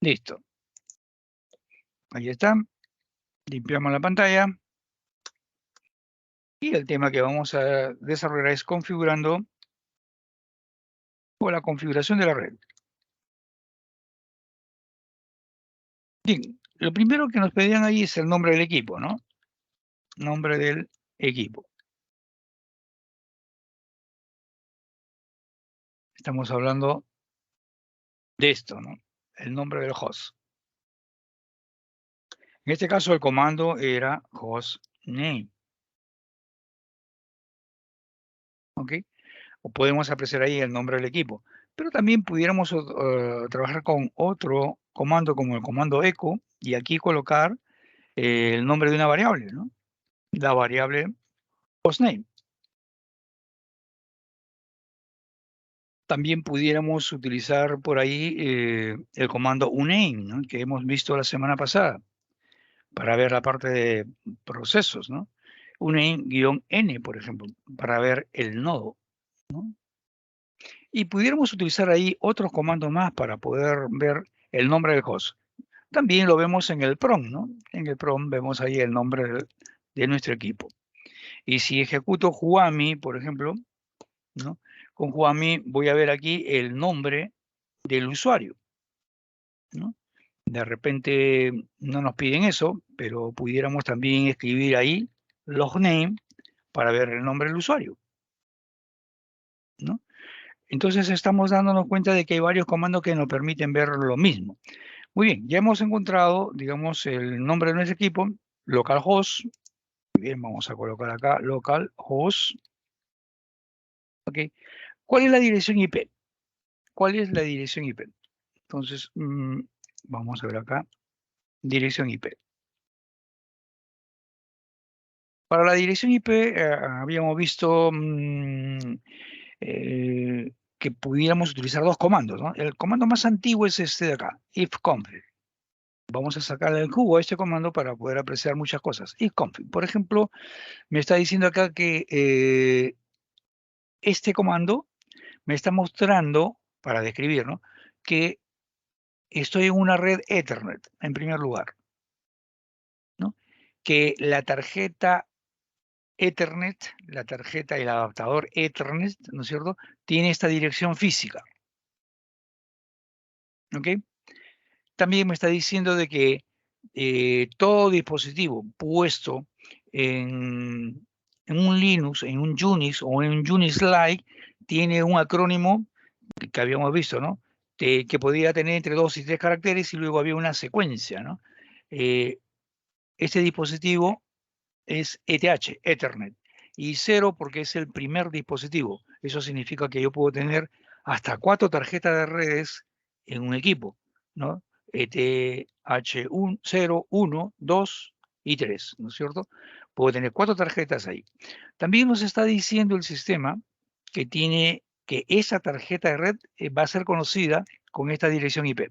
Listo. Ahí está. Limpiamos la pantalla. Y el tema que vamos a desarrollar es configurando o la configuración de la red. Bien, lo primero que nos pedían ahí es el nombre del equipo, ¿no? Nombre del equipo. Estamos hablando de esto, ¿no? El nombre del host. En este caso el comando era hostname. ¿Ok? O podemos apreciar ahí el nombre del equipo. Pero también pudiéramos trabajar con otro comando como el comando echo y aquí colocar el nombre de una variable, ¿no? La variable hostname. También pudiéramos utilizar por ahí el comando uname, ¿no? Que hemos visto la semana pasada para ver la parte de procesos, ¿no? Uname-n, por ejemplo, para ver el nodo, ¿no? Y pudiéramos utilizar ahí otros comandos más para poder ver el nombre del host. También lo vemos en el prom, ¿no? En el prom vemos ahí el nombre de nuestro equipo. Y si ejecuto juami, por ejemplo, ¿no? Con juami voy a ver aquí el nombre del usuario, ¿no? De repente no nos piden eso, pero pudiéramos también escribir ahí logname para ver el nombre del usuario, ¿no? Entonces estamos dándonos cuenta de que hay varios comandos que nos permiten ver lo mismo. Muy bien, ya hemos encontrado, digamos, el nombre de nuestro equipo, localhost. Muy bien, vamos a colocar acá localhost. ¿Ok? ¿Cuál es la dirección IP? ¿Cuál es la dirección IP? Entonces, vamos a ver acá, dirección IP. Para la dirección IP habíamos visto que pudiéramos utilizar dos comandos, ¿no? El comando más antiguo es este de acá, ifconfig. Vamos a sacarle el jugo a este comando para poder apreciar muchas cosas. Ifconfig, por ejemplo, me está diciendo acá que este comando me está mostrando, para describir, ¿no? Que estoy en una red Ethernet, en primer lugar, ¿no? Que la tarjeta Ethernet, la tarjeta y el adaptador Ethernet, ¿no es cierto?, tiene esta dirección física. ¿Ok? También me está diciendo de que todo dispositivo puesto en un Linux, en un Unix o en un Unix-like tiene un acrónimo que habíamos visto, ¿no? Que podía tener entre 2 y 3 caracteres y luego había una secuencia, ¿no? Este dispositivo es ETH, Ethernet, y 0 porque es el primer dispositivo. Eso significa que yo puedo tener hasta 4 tarjetas de redes en un equipo, ¿no? ETH1, 0, 1, 2 y 3, ¿no es cierto? Puedo tener 4 tarjetas ahí. También nos está diciendo el sistema que esa tarjeta de red va a ser conocida con esta dirección IP.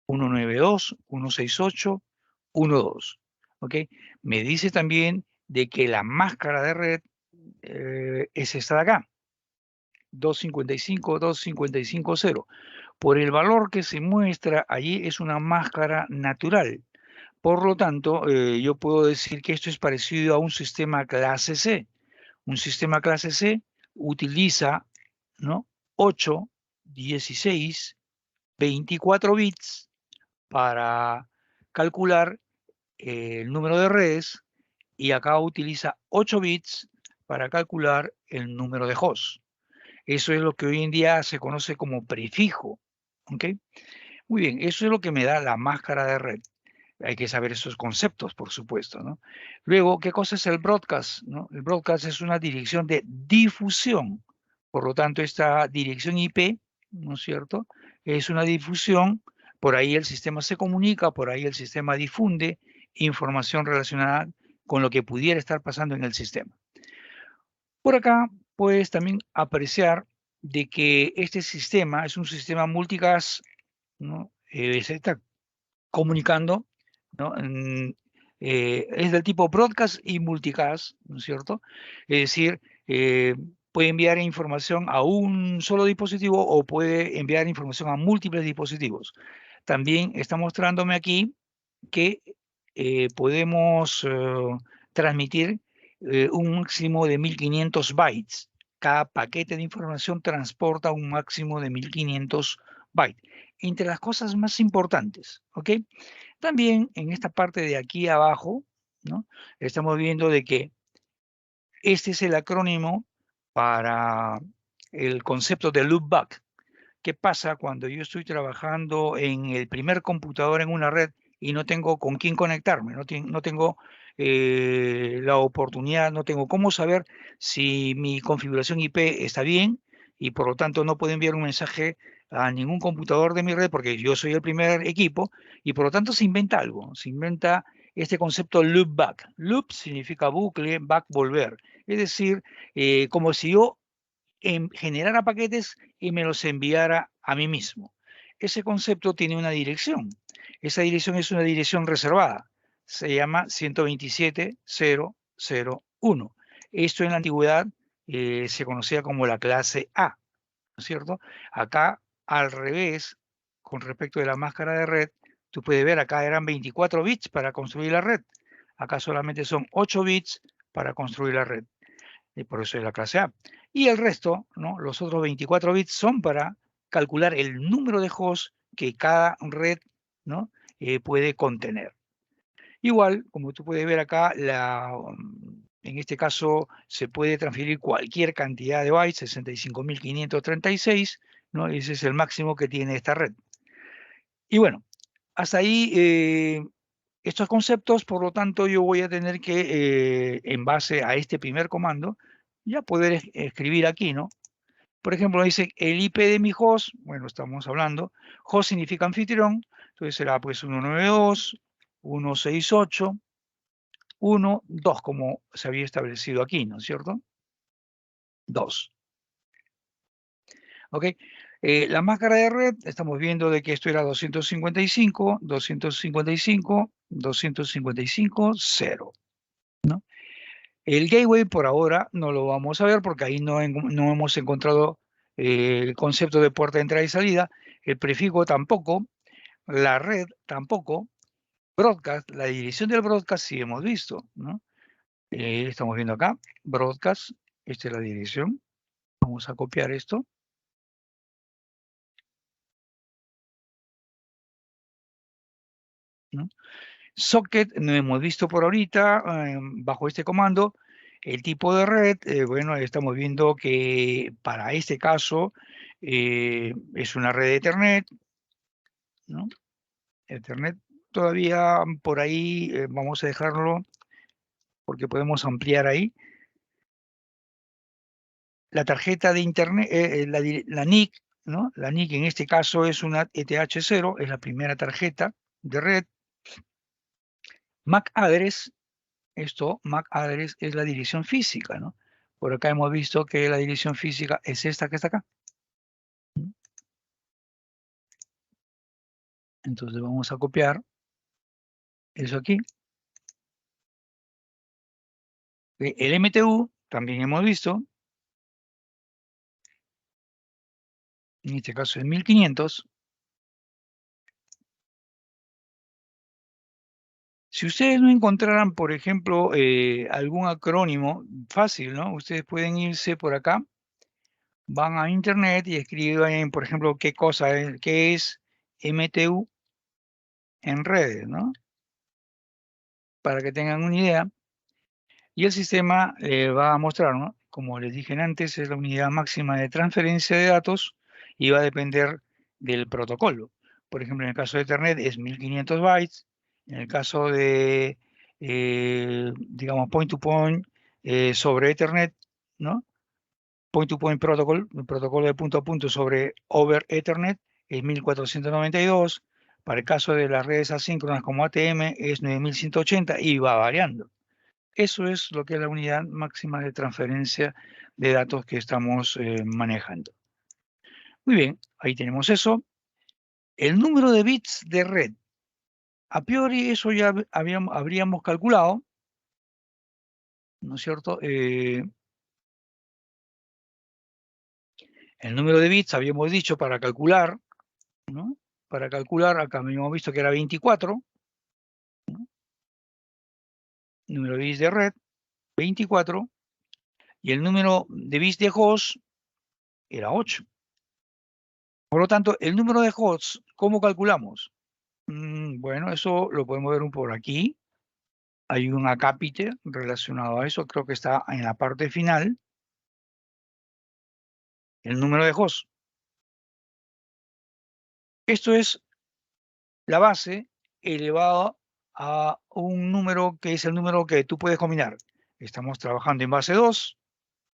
192.168.1.2. ¿Ok? Me dice también de que la máscara de red es esta de acá, 255.255.0. Por el valor que se muestra allí es una máscara natural. Por lo tanto, yo puedo decir que esto es parecido a un sistema clase C. Un sistema clase C utiliza, ¿no?, 8, 16, 24 bits para calcular el número de redes y acá utiliza 8 bits para calcular el número de hosts. Eso es lo que hoy en día se conoce como prefijo. ¿Ok? Muy bien, eso es lo que me da la máscara de red. Hay que saber esos conceptos, por supuesto, ¿no? Luego, ¿qué cosa es el broadcast? ¿No? El broadcast es una dirección de difusión. Por lo tanto, esta dirección IP, ¿no es cierto?, es una difusión. Por ahí el sistema se comunica, por ahí el sistema difunde información relacionada con lo que pudiera estar pasando en el sistema. Por acá puedes también apreciar de que este sistema es un sistema multicast, ¿no? Se está comunicando, ¿no? Es del tipo broadcast y multicast, ¿no es cierto? Es decir, puede enviar información a un solo dispositivo o puede enviar información a múltiples dispositivos. también está mostrándome aquí que podemos transmitir un máximo de 1500 bytes. Cada paquete de información transporta un máximo de 1500 bytes. Entre las cosas más importantes, ¿ok? También en esta parte de aquí abajo, ¿no? Estamos viendo de que este es el acrónimo para el concepto de loopback. ¿Qué pasa cuando yo estoy trabajando en el primer computador en una red y no tengo con quién conectarme? No tengo la oportunidad, no tengo cómo saber si mi configuración IP está bien y por lo tanto no puedo enviar un mensaje a ningún computador de mi red porque yo soy el primer equipo y por lo tanto se inventa algo, se inventa este concepto loopback. Loop significa bucle, back volver. Es decir, como si yo generara paquetes y me los enviara a mí mismo. Ese concepto tiene una dirección. Esa dirección es una dirección reservada. Se llama 127.0.0.1. Esto en la antigüedad se conocía como la clase A, ¿no es cierto? Acá, al revés, con respecto de la máscara de red, tú puedes ver acá eran 24 bits para construir la red. Acá solamente son 8 bits para construir la red. Y por eso es la clase A. Y el resto, ¿no? Los otros 24 bits son para calcular el número de hosts que cada red, ¿no? Puede contener. Igual, como tú puedes ver acá, en este caso se puede transferir cualquier cantidad de bytes, 65.536, ¿no? Ese es el máximo que tiene esta red. Y bueno, hasta ahí estos conceptos, por lo tanto, yo voy a tener que, en base a este primer comando, ya poder escribir aquí, ¿no? Por ejemplo, dice el IP de mi host, bueno, estamos hablando, host significa anfitrión, entonces será pues 192.168.1.2, como se había establecido aquí, ¿no es cierto? 2. ¿Ok? La máscara de red, estamos viendo de que esto era 255, 255, 255, 0. ¿No? El gateway por ahora no lo vamos a ver porque ahí no hemos encontrado el concepto de puerta de entrada y salida, el prefijo tampoco, la red tampoco, broadcast, la dirección del broadcast sí hemos visto, ¿no? Estamos viendo acá, broadcast, esta es la dirección, vamos a copiar esto. ¿No? Socket no hemos visto por ahorita, bajo este comando, el tipo de red, bueno, estamos viendo que para este caso es una red de Ethernet, ¿no? Ethernet todavía por ahí vamos a dejarlo porque podemos ampliar ahí. La tarjeta de Internet, la NIC, ¿no? La NIC en este caso es una ETH0, es la primera tarjeta de red. MAC address, MAC address es la dirección física, ¿no? Por acá hemos visto que la dirección física es esta que está acá. Entonces vamos a copiar eso aquí. El MTU también hemos visto, en este caso es 1500. Si ustedes no encontraran, por ejemplo, algún acrónimo fácil, ¿no? Ustedes pueden irse por acá, van a internet y escriben, por ejemplo, qué es MTU en redes, ¿no? Para que tengan una idea. Y el sistema va a mostrar, ¿no? Como les dije antes, es la unidad máxima de transferencia de datos y va a depender del protocolo. Por ejemplo, en el caso de Ethernet es 1500 bytes. En el caso de, digamos, point-to-point sobre Ethernet, ¿no? Point-to-point protocol, el protocolo de punto a punto sobre over Ethernet es 1492. Para el caso de las redes asíncronas como ATM es 9180 y va variando. Eso es lo que es la unidad máxima de transferencia de datos que estamos manejando. Muy bien, ahí tenemos eso. El número de bits de red. A priori eso ya habríamos calculado, ¿no es cierto? El número de bits habíamos dicho para calcular, ¿no? para calcular, acá habíamos visto que era 24, ¿no? Número de bits de red, 24, y el número de bits de host era 8. Por lo tanto, el número de hosts, ¿cómo calculamos? Bueno, eso lo podemos ver por aquí. Hay un acápite relacionado a eso, creo que está en la parte final. El número de hosts. Esto es la base elevada a un número que es el número que tú puedes combinar. Estamos trabajando en base 2,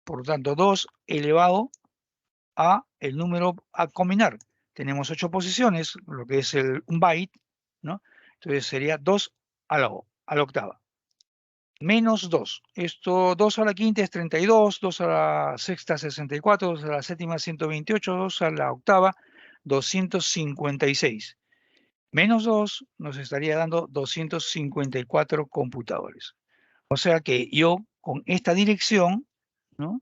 por lo tanto 2 elevado a el número a combinar. Tenemos 8 posiciones, lo que es un byte, ¿no? Entonces sería 2 a la octava. Menos 2. Esto 2 a la quinta es 32, 2 a la sexta 64, 2 a la séptima 128, 2 a la octava 256. Menos 2 nos estaría dando 254 computadores. O sea que yo con esta dirección, ¿no?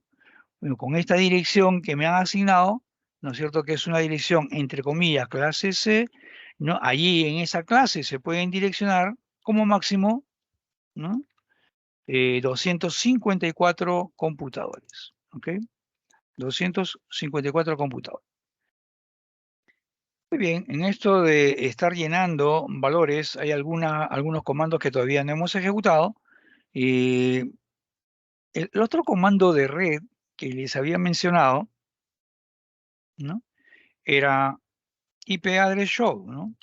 Bueno, con esta dirección que me han asignado, ¿no es cierto? Que es una dirección entre comillas clase C, ¿no? Allí en esa clase se pueden direccionar como máximo, ¿no? 254 computadores, ¿ok? 254 computadores. Muy bien, en esto de estar llenando valores, hay algunos comandos que todavía no hemos ejecutado. El otro comando de red que les había mencionado, ¿no? Era IP address show, ¿no?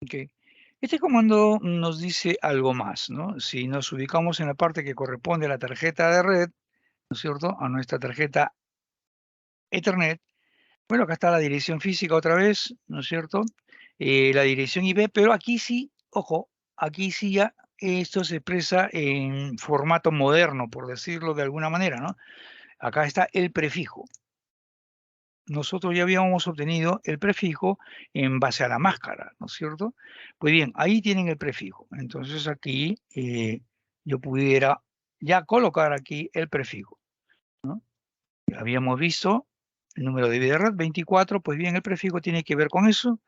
Okay. Este comando nos dice algo más, ¿no? Si nos ubicamos en la parte que corresponde a la tarjeta de red, ¿no es cierto? A nuestra tarjeta Ethernet. Bueno, acá está la dirección física otra vez, ¿no es cierto? La dirección IP, pero aquí sí, ojo, aquí sí ya esto se expresa en formato moderno, por decirlo de alguna manera, ¿no? Acá está el prefijo. Nosotros ya habíamos obtenido el prefijo en base a la máscara, ¿no es cierto? Pues bien, ahí tienen el prefijo. Entonces aquí yo pudiera ya colocar aquí el prefijo, ¿no? Ya habíamos visto el número de red 24, pues bien, el prefijo tiene que ver con eso,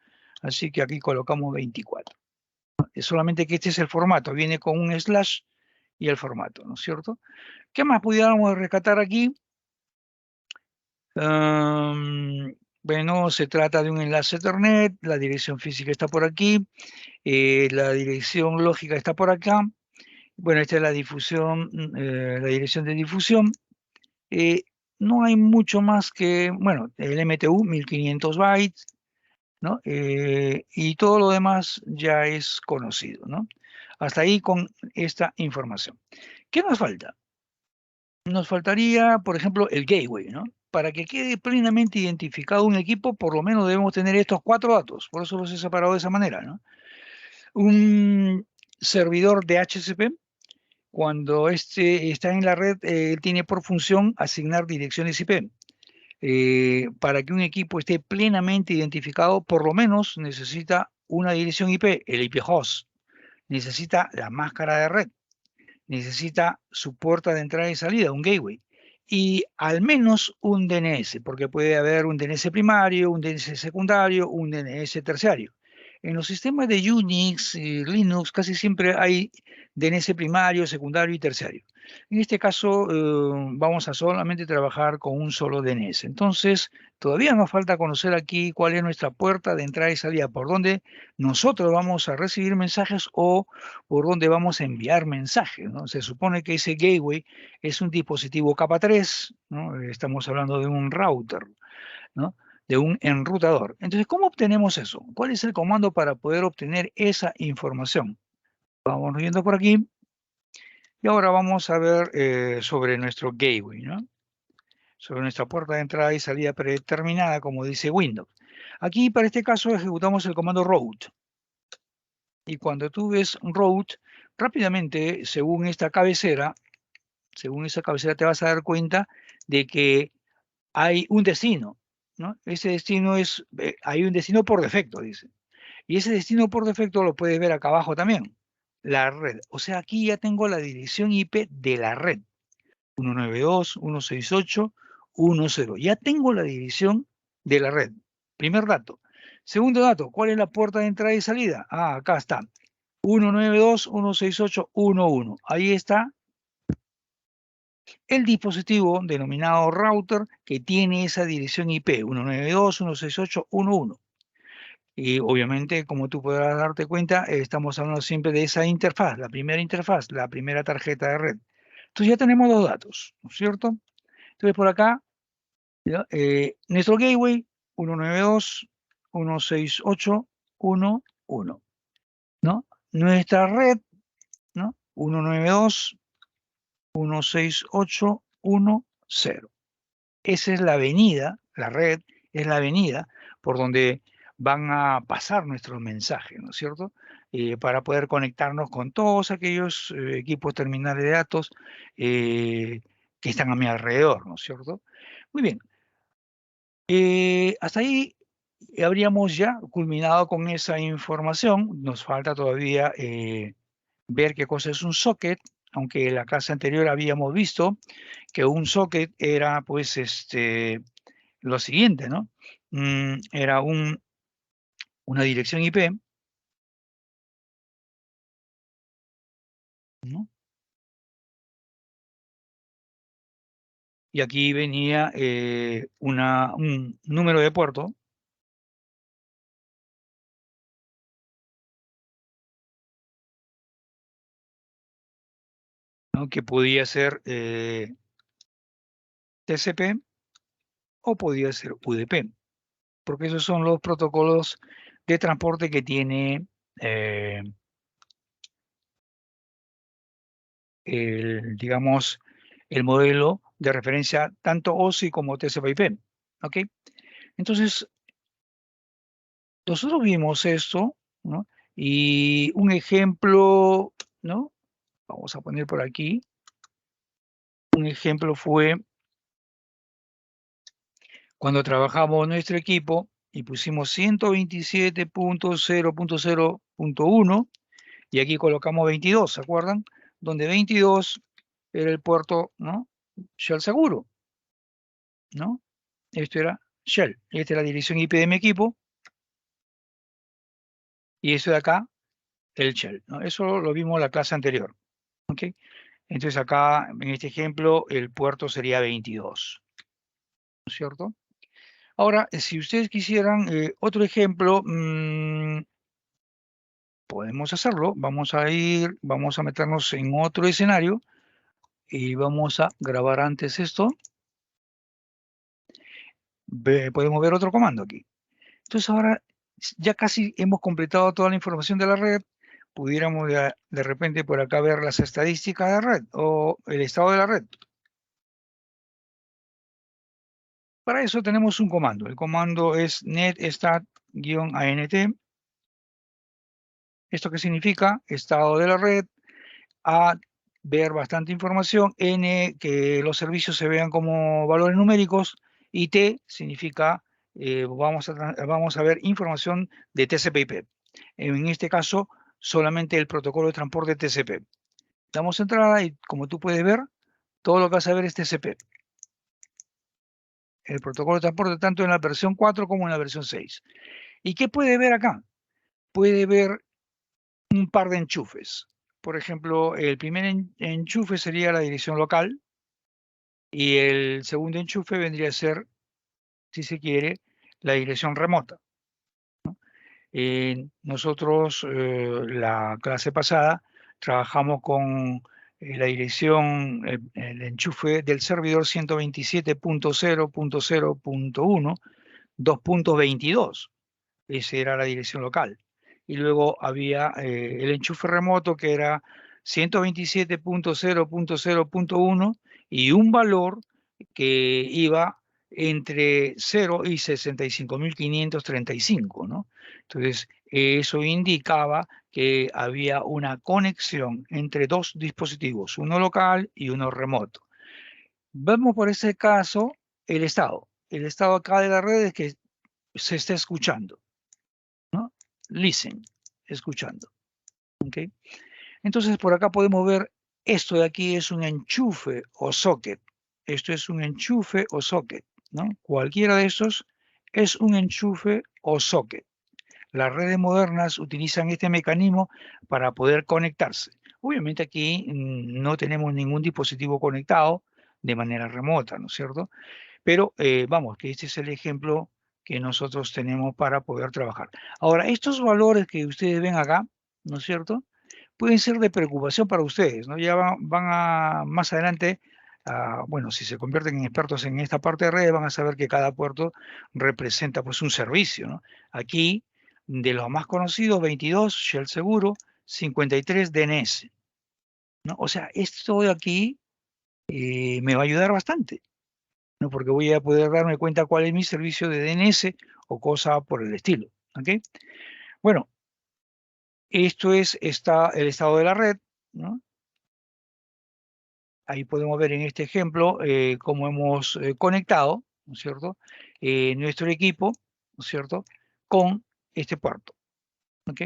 así que aquí colocamos 24. Es solamente que este es el formato, viene con un slash y el formato, ¿no es cierto? ¿Qué más pudiéramos rescatar aquí? Bueno, se trata de un enlace Ethernet, la dirección física está por aquí, la dirección lógica está por acá. Bueno, esta es la difusión, la dirección de difusión. No hay mucho más que, bueno, el MTU, 1500 bytes, ¿no? Y todo lo demás ya es conocido, ¿no? Hasta ahí con esta información. ¿Qué nos falta? Nos faltaría, por ejemplo, el gateway, ¿no? Para que quede plenamente identificado un equipo, por lo menos debemos tener estos 4 datos. Por eso los he separado de esa manera, ¿no? Un servidor de HCP, cuando este está en la red, tiene por función asignar direcciones IP. Para que un equipo esté plenamente identificado, por lo menos necesita una dirección IP, el IP host, necesita la máscara de red, necesita su puerta de entrada y salida, un gateway, y al menos un DNS, porque puede haber un DNS primario, un DNS secundario, un DNS terciario. En los sistemas de Unix y Linux casi siempre hay DNS primario, secundario y terciario. En este caso vamos a solamente trabajar con un solo DNS. Entonces, todavía nos falta conocer aquí cuál es nuestra puerta de entrada y salida, por donde nosotros vamos a recibir mensajes o por donde vamos a enviar mensajes, ¿no? Se supone que ese gateway es un dispositivo capa 3, ¿no? Estamos hablando de un router, ¿no? De un enrutador. Entonces, ¿cómo obtenemos eso? ¿Cuál es el comando para poder obtener esa información? Vamos viendo por aquí. Y ahora vamos a ver sobre nuestro gateway, ¿no? Sobre nuestra puerta de entrada y salida predeterminada, como dice Windows. Aquí, para este caso, ejecutamos el comando route. Y cuando tú ves route, rápidamente, según esa cabecera te vas a dar cuenta de que hay un destino, ¿no? Ese destino hay un destino por defecto, dice. Y ese destino por defecto lo puedes ver acá abajo también, la red. O sea, aquí ya tengo la dirección IP de la red. 192, 168, 10. Ya tengo la división de la red. Primer dato. Segundo dato, ¿cuál es la puerta de entrada y salida? Ah, acá está. 192.168.1.1. Ahí está el dispositivo denominado router que tiene esa dirección IP, 192.168.1.1. Y obviamente, como tú podrás darte cuenta, estamos hablando siempre de esa interfaz, la primera tarjeta de red. Entonces ya tenemos los datos, ¿no es cierto? Entonces por acá, ¿ya? Nuestro gateway 192.168.1.1, ¿no? Nuestra red, ¿no? 192.168.1.0. Esa es la avenida, la red es la avenida por donde van a pasar nuestros mensajes, ¿no es cierto? Para poder conectarnos con todos aquellos equipos terminales de datos que están a mi alrededor, ¿no es cierto? Muy bien. Hasta ahí habríamos ya culminado con esa información. Nos falta todavía ver qué cosa es un socket, aunque en la clase anterior habíamos visto que un socket era pues lo siguiente, ¿no? Era una dirección IP, ¿no? Y aquí venía un número de puerto, ¿no? Que podía ser TCP o podía ser UDP, porque esos son los protocolos de transporte que tiene eh, digamos, el modelo de referencia tanto OSI como TCP/IP. ¿Ok? Entonces, nosotros vimos esto, ¿no? Y un ejemplo, ¿no? Vamos a poner por aquí. Un ejemplo fue cuando trabajamos nuestro equipo y pusimos 127.0.0.1 y aquí colocamos 22, ¿se acuerdan? Donde 22 era el puerto, ¿no? Shell seguro, ¿no? Esto era Shell. Esta es la dirección IP de mi equipo y eso de acá, el Shell, ¿no? Eso lo vimos en la clase anterior, ¿ok? Entonces acá, en este ejemplo, el puerto sería 22, ¿no es cierto? Ahora, si ustedes quisieran otro ejemplo, podemos hacerlo. Vamos a meternos en otro escenario y vamos a grabar antes esto. Podemos ver otro comando aquí. Entonces ahora ya casi hemos completado toda la información de la red. Pudiéramos de repente por acá ver las estadísticas de la red o el estado de la red. Para eso tenemos un comando. El comando es netstat-int. ¿Esto qué significa? Estado de la red. A, ver bastante información. N, que los servicios se vean como valores numéricos. Y T significa vamos a ver información de TCP/IP. En este caso, solamente el protocolo de transporte TCP. Damos entrada y como tú puedes ver, todo lo que vas a ver es TCP. El protocolo de transporte tanto en la versión 4 como en la versión 6. ¿Y qué puede ver acá? Puede ver un par de enchufes. Por ejemplo, el primer enchufe sería la dirección local y el segundo enchufe vendría a ser, si se quiere, la dirección remota. Nosotros, la clase pasada, trabajamos con la dirección, el enchufe del servidor 127.0.0.1, 2.22. Esa era la dirección local. Y luego había el enchufe remoto que era 127.0.0.1 y un valor que iba entre 0 y 65.535, ¿no? Entonces, eso indicaba que había una conexión entre dos dispositivos, uno local y uno remoto. Vemos por ese caso el estado. El estado acá de la red es que se está escuchando, ¿no? Listen, escuchando. ¿Ok? Entonces, por acá podemos ver, esto de aquí es un enchufe o socket. esto es un enchufe o socket, ¿no? Cualquiera de estos es un enchufe o socket. Las redes modernas utilizan este mecanismo para poder conectarse. Obviamente aquí no tenemos ningún dispositivo conectado de manera remota, ¿no es cierto? Pero vamos, que este es el ejemplo que nosotros tenemos para poder trabajar. Ahora, estos valores que ustedes ven acá, ¿no es cierto? Pueden ser de preocupación para ustedes, ¿no? Ya van a, más adelante, bueno, si se convierten en expertos en esta parte de redes, van a saber que cada puerto representa pues un servicio, ¿no? Aquí, de los más conocidos, 22, Shell Seguro, 53, DNS, ¿no? O sea, esto de aquí me va a ayudar bastante, ¿no? Porque voy a poder darme cuenta cuál es mi servicio de DNS o cosa por el estilo, ¿ok? Bueno, esto es el estado de la red, ¿no? Ahí podemos ver en este ejemplo cómo hemos conectado, ¿no es cierto?, nuestro equipo, ¿no es cierto?, con este puerto, ¿ok?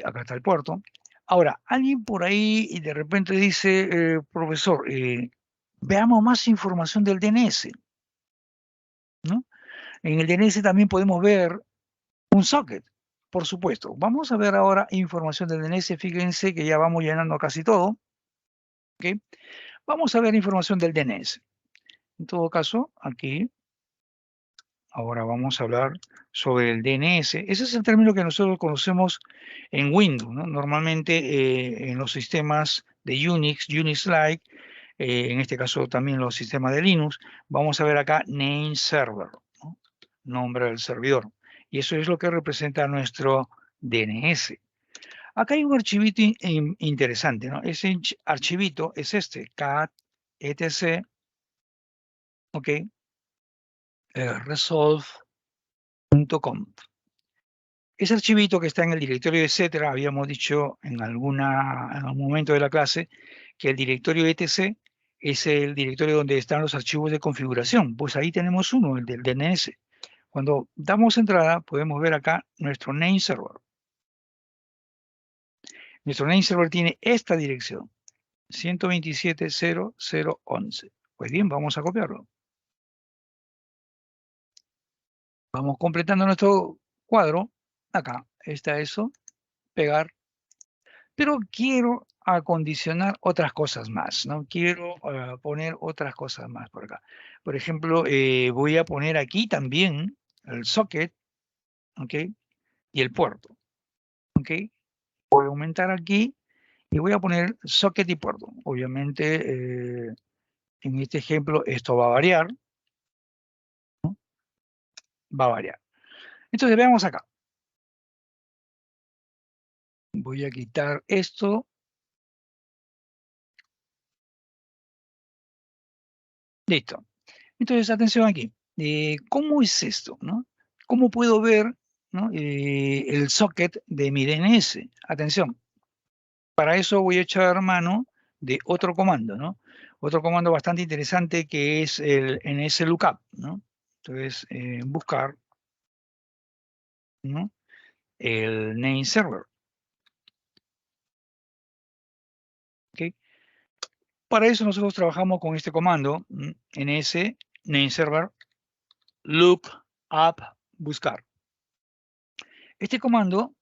Acá está el puerto. Ahora, alguien por ahí y de repente dice, profesor, veamos más información del DNS, ¿no? En el DNS también podemos ver un socket, por supuesto. Vamos a ver ahora información del DNS. Fíjense que ya vamos llenando casi todo. ¿Ok? Vamos a ver información del DNS. En todo caso, aquí, ahora vamos a hablar sobre el DNS. Ese es el término que nosotros conocemos en Windows, ¿no? Normalmente en los sistemas de Unix, Unix-like, en este caso también los sistemas de Linux, vamos a ver acá name server, ¿no? Nombre del servidor. Y eso es lo que representa nuestro DNS. Acá hay un archivito interesante, ¿no? Ese archivito es este, cat etc, ok, resolve.com. Ese archivito que está en el directorio etcétera, habíamos dicho en algún momento de la clase que el directorio etc es el directorio donde están los archivos de configuración. Pues ahí tenemos uno, el del DNS. Cuando damos entrada, podemos ver acá nuestro name server. Nuestro name server tiene esta dirección, 127.0.0.11. Pues bien, vamos a copiarlo. Vamos completando nuestro cuadro. Acá está eso, pegar. Pero quiero acondicionar otras cosas más, ¿no? Quiero poner otras cosas más por acá. Por ejemplo, voy a poner aquí también el socket, ¿ok? Y el puerto, ¿ok? Voy a aumentar aquí y voy a poner socket y puerto. Obviamente, en este ejemplo, esto va a variar, ¿no? Va a variar. Entonces, veamos acá. Voy a quitar esto. Listo. Entonces, atención aquí. ¿Cómo es esto, no? ¿Cómo puedo ver, ¿no? El socket de mi DNS? Atención. Para eso voy a echar mano de otro comando, ¿no? Otro comando bastante interesante que es el nslookup, ¿no? Entonces, buscar, ¿no? El name server. ¿Ok? Para eso nosotros trabajamos con este comando, ns name server lookup buscar. Este comando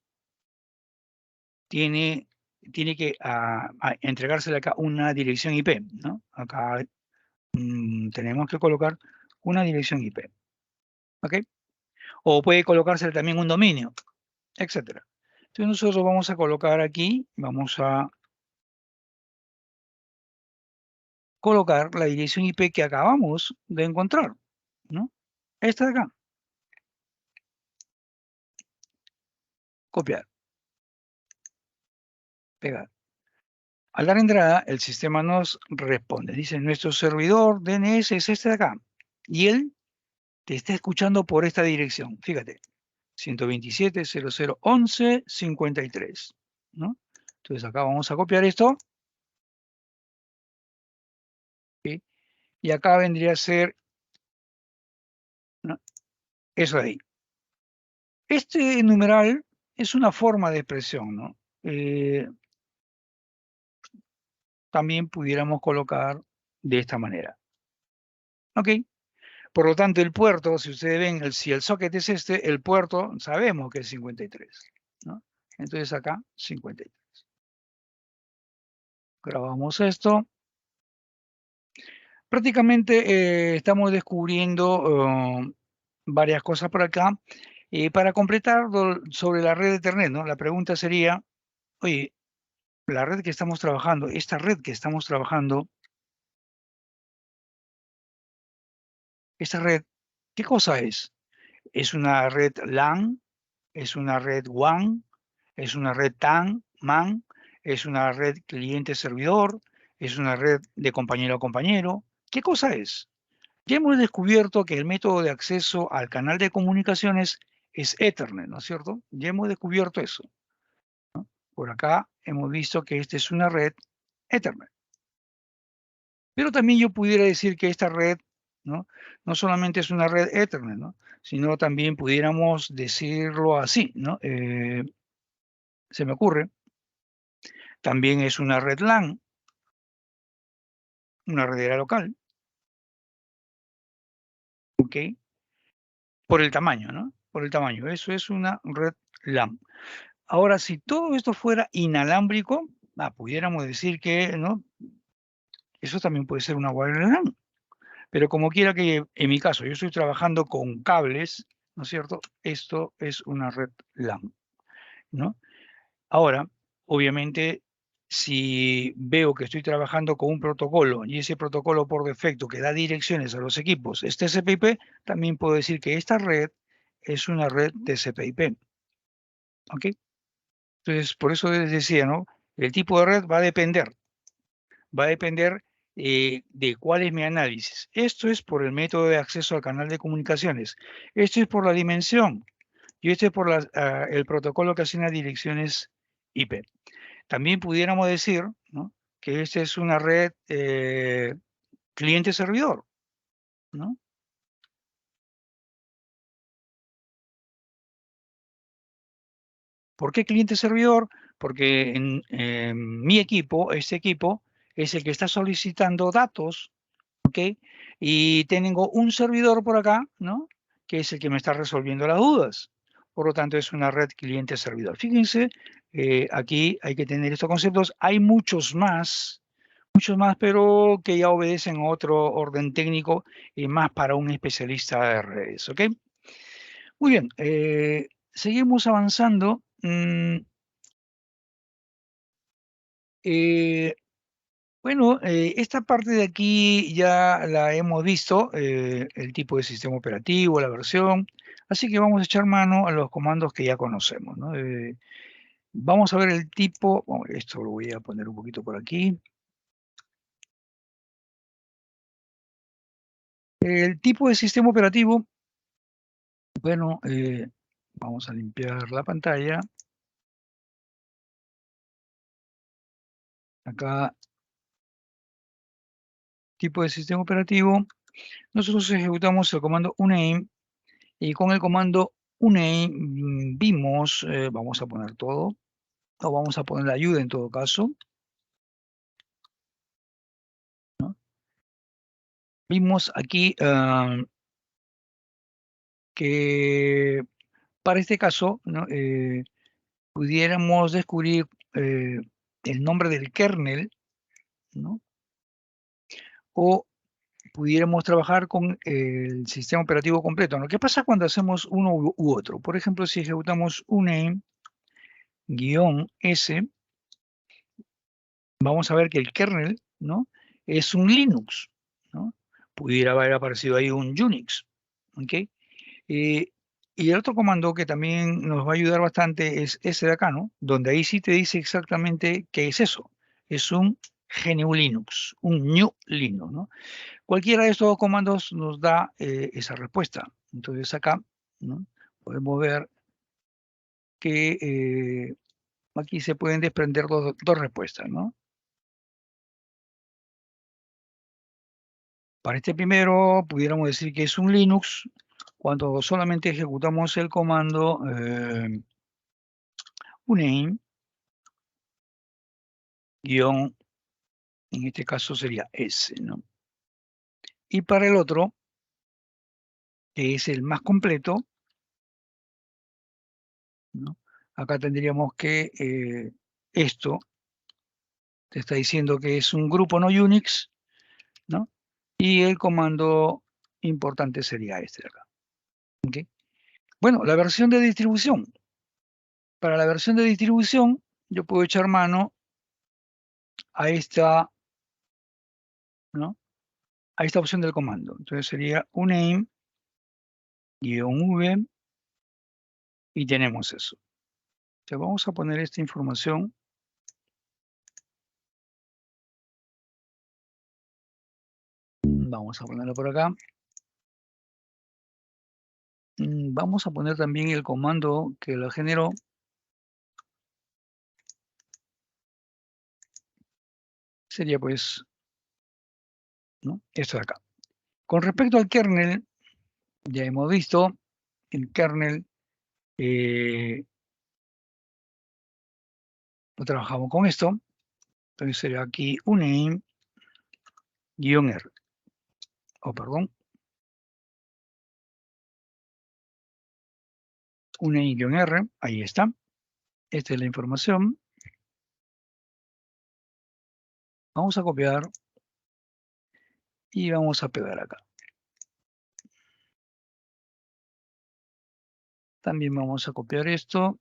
tiene que entregársele acá una dirección IP, ¿no? Acá tenemos que colocar una dirección IP, ¿ok? O puede colocársele también un dominio, etcétera. Entonces nosotros vamos a colocar aquí, vamos a colocar la dirección IP que acabamos de encontrar, ¿no? Esta de acá. Copiar. Pegar. Al dar entrada, el sistema nos responde. Dice, nuestro servidor DNS es este de acá. Y él te está escuchando por esta dirección. Fíjate, 127.00.11.53, ¿no? Entonces acá vamos a copiar esto. ¿Sí? Y acá vendría a ser, ¿no?, eso de ahí. Este numeral es una forma de expresión, ¿no? También pudiéramos colocar de esta manera. ¿Ok? Por lo tanto, el puerto, si ustedes ven, si el socket es este, el puerto sabemos que es 53, ¿no? Entonces acá, 53. Grabamos esto. Prácticamente estamos descubriendo varias cosas por acá. Para completar sobre la red de Ethernet, ¿no? La pregunta sería, oye, la red que estamos trabajando, esta red que estamos trabajando, esta red, ¿qué cosa es? ¿Es una red LAN? ¿Es una red WAN? ¿Es una red TAN, MAN? ¿Es una red cliente-servidor? ¿Es una red de compañero a compañero? ¿Qué cosa es? Ya hemos descubierto que el método de acceso al canal de comunicaciones es Ethernet, ¿no es cierto? Ya hemos descubierto eso. Por acá hemos visto que esta es una red Ethernet. Pero también yo pudiera decir que esta red, ¿no? No solamente es una red Ethernet, ¿no? Sino también pudiéramos decirlo así, ¿no? Se me ocurre, también es una red LAN, una redera local, ¿ok? Por el tamaño, ¿no? Por el tamaño, eso es una red LAN. Ahora, si todo esto fuera inalámbrico, pudiéramos decir que, ¿no? Eso también puede ser una wireless LAN. Pero como quiera que, en mi caso, yo estoy trabajando con cables, ¿no es cierto? Esto es una red LAN, ¿no? Ahora, obviamente, si veo que estoy trabajando con un protocolo y ese protocolo por defecto que da direcciones a los equipos es TCP/IP, también puedo decir que esta red es una red TCP/IP. ¿Ok? Entonces, por eso les decía, ¿no? El tipo de red va a depender de cuál es mi análisis. Esto es por el método de acceso al canal de comunicaciones. Esto es por la dimensión. Y esto es por el protocolo que asigna direcciones IP. También pudiéramos decir, ¿no? Que esta es una red cliente-servidor, ¿no? ¿Por qué cliente-servidor? Porque en mi equipo, este equipo, es el que está solicitando datos, ¿ok? Y tengo un servidor por acá, ¿no? Que es el que me está resolviendo las dudas. Por lo tanto, es una red cliente-servidor. Fíjense, aquí hay que tener estos conceptos. Hay muchos más, pero que ya obedecen a otro orden técnico y más para un especialista de redes, ¿ok? Muy bien, seguimos avanzando. Eh, bueno, esta parte de aquí ya la hemos visto, el tipo de sistema operativo, la versión, así que vamos a echar mano a los comandos que ya conocemos, ¿no? Vamos a ver el tipo, bueno, esto lo voy a poner un poquito por aquí. El tipo de sistema operativo, bueno, vamos a limpiar la pantalla. Acá, tipo de sistema operativo. Nosotros ejecutamos el comando uname y con el comando uname vimos, vamos a poner todo, o vamos a poner la ayuda en todo caso, ¿no? Vimos aquí que para este caso, ¿no? Pudiéramos descubrir eh, el nombre del kernel, ¿no? O pudiéramos trabajar con el sistema operativo completo, ¿no? ¿Qué pasa cuando hacemos uno u otro? Por ejemplo, si ejecutamos uname -s, vamos a ver que el kernel, ¿no? Es un Linux, ¿no? Pudiera haber aparecido ahí un Unix, ¿ok? Eh, y el otro comando que también nos va a ayudar bastante es ese de acá, ¿no? Donde ahí sí te dice exactamente qué es eso. Es un GNU Linux, un New Linux, ¿no? Cualquiera de estos dos comandos nos da esa respuesta. Entonces acá, ¿no? Podemos ver que aquí se pueden desprender dos respuestas, ¿no? Para este primero, pudiéramos decir que es un Linux cuando solamente ejecutamos el comando uname, guión, en este caso sería S, ¿no? Y para el otro, que es el más completo, ¿no? Acá tendríamos que esto te está diciendo que es un grupo no Unix, ¿no? Y el comando importante sería este de acá. ¿Okay? Bueno, la versión de distribución. Para la versión de distribución, yo puedo echar mano a esta, ¿no? A esta opción del comando. Entonces sería uname-v y tenemos eso. Entonces vamos a poner esta información. Vamos a ponerla por acá. Vamos a poner también el comando que lo generó. Sería pues, ¿no? Esto de acá. Con respecto al kernel, ya hemos visto el kernel, lo trabajamos con esto. Entonces sería aquí uname-r. Perdón. Uname-r. Ahí está. Esta es la información. Vamos a copiar y vamos a pegar acá. También vamos a copiar esto.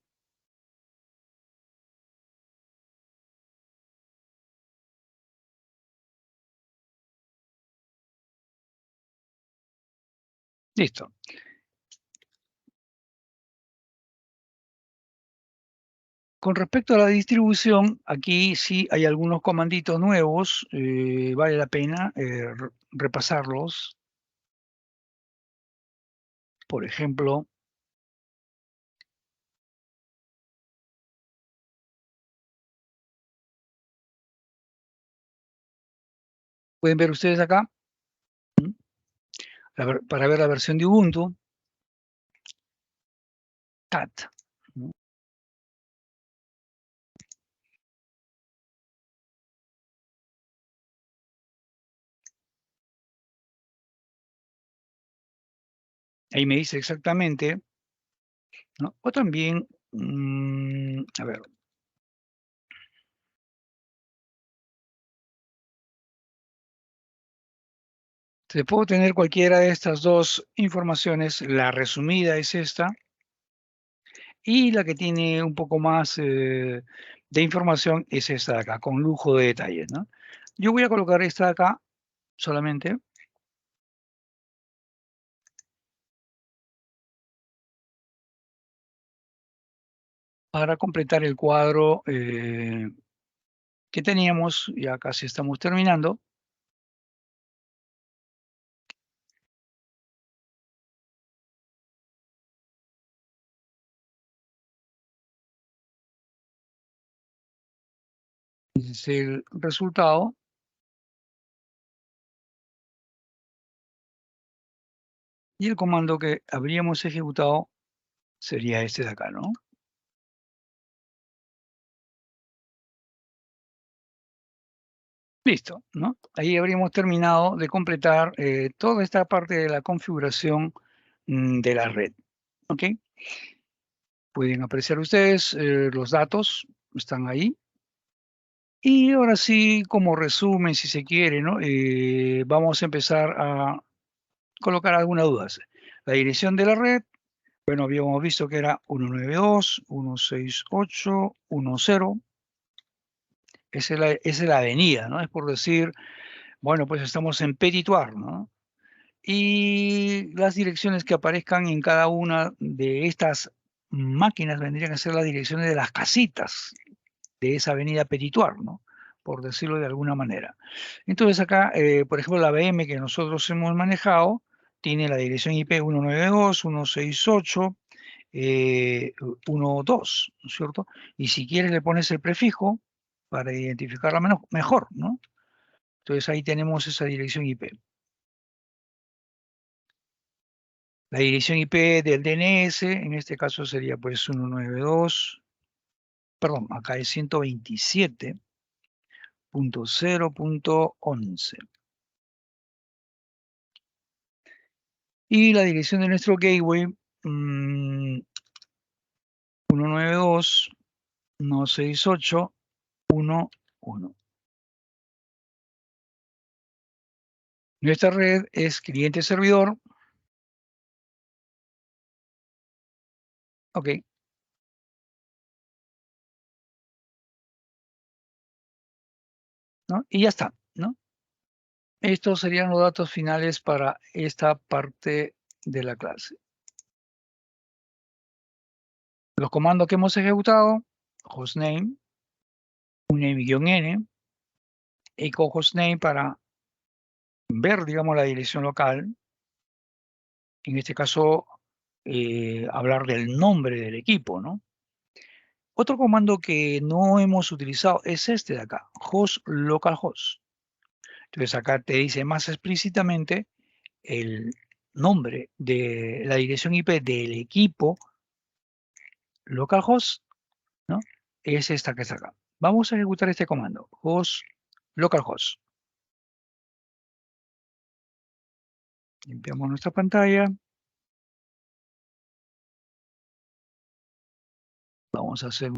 Listo. Con respecto a la distribución, aquí sí hay algunos comanditos nuevos. Vale la pena repasarlos. Por ejemplo, pueden ver ustedes acá, para ver la versión de Ubuntu, cat. Ahí me dice exactamente, ¿no? O también, a ver. Se puede tener cualquiera de estas dos informaciones. La resumida es esta. Y la que tiene un poco más de información es esta de acá, con lujo de detalles, ¿no? Yo voy a colocar esta de acá solamente. Para completar el cuadro que teníamos. Ya casi estamos terminando. Ese es el resultado. Y el comando que habríamos ejecutado sería este de acá, ¿no? Listo, ¿no? Ahí habríamos terminado de completar toda esta parte de la configuración de la red. ¿Ok? Pueden apreciar ustedes los datos, están ahí. Y ahora sí, como resumen, si se quiere, ¿no? Vamos a empezar a colocar algunas dudas. La dirección de la red, bueno, habíamos visto que era 192.168.1.0. Esa es la avenida, ¿no? Es por decir, bueno, pues estamos en Petituar, ¿no? Y las direcciones que aparezcan en cada una de estas máquinas vendrían a ser las direcciones de las casitas de esa avenida Petituar, ¿no? Por decirlo de alguna manera. Entonces acá, por ejemplo, la VM que nosotros hemos manejado tiene la dirección IP 192.168.1.2, ¿no es cierto? Y si quieres le pones el prefijo para identificarla mejor, ¿no? Entonces ahí tenemos esa dirección IP. La dirección IP del DNS, en este caso sería pues 192, perdón, acá es 127.0.11. Y la dirección de nuestro gateway, 192.168.1.1. Nuestra red es cliente-servidor. Ok. ¿No? Y ya está, ¿no? Estos serían los datos finales para esta parte de la clase. Los comandos que hemos ejecutado: hostname, uname-n, echo hostname para ver, digamos, la dirección local. En este caso, hablar del nombre del equipo, ¿no? Otro comando que no hemos utilizado es este de acá, host localhost. Entonces acá te dice más explícitamente el nombre de la dirección IP del equipo localhost, ¿no? Es esta que está acá. Vamos a ejecutar este comando, host localhost. Limpiamos nuestra pantalla. Vamos a hacer